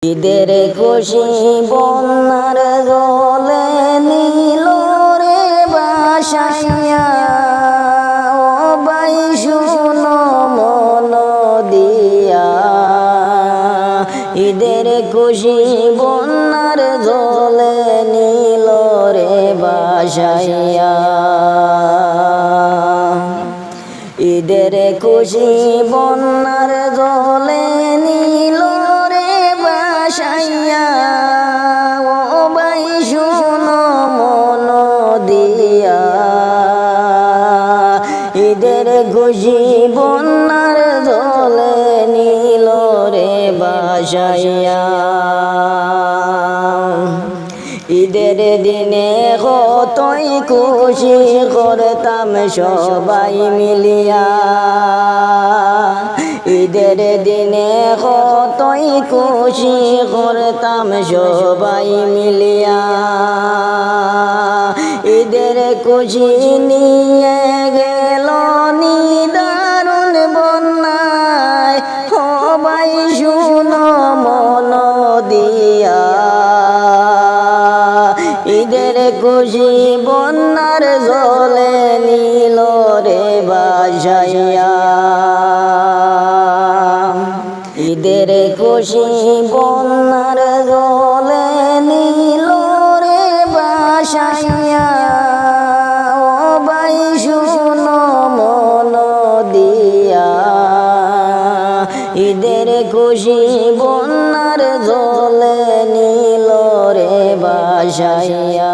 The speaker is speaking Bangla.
ঈদের খুশি বন্যার জলে নীল রে বাসাইয়া, ও ভাই শুনো মন দিয়া। ঈদের খুশি বন্যার জলে নীল রে বাসাইয়া, ঈদের খুশি বন্যার জলে নীল রে বাসাইয়া, ও ভাই শুনো মন দিয়া। ঈদের খুশি বন্যার জলে নীল রে বাসাইয়া। ঈদের দিনে কতই খুশি করতাম সবাই মিলিয়া, ঈদের দিনে কতই খুশি করতাম সবাই মিলিয়া। ঈদের খুশি নিয়ে গেল নিদারুণ বন্যায়, সবাই শুনো মন দিয়া। ঈদের খুশি বন্যার জলে নীল রে বাসাইয়া, ঈদের খুশি বন্যার জলে নীল রে বাসাইয়া, ও ভাই শুনো মন দিয়া। ঈদের খুশি বন্যার জলে নীল রে বাসাইয়া।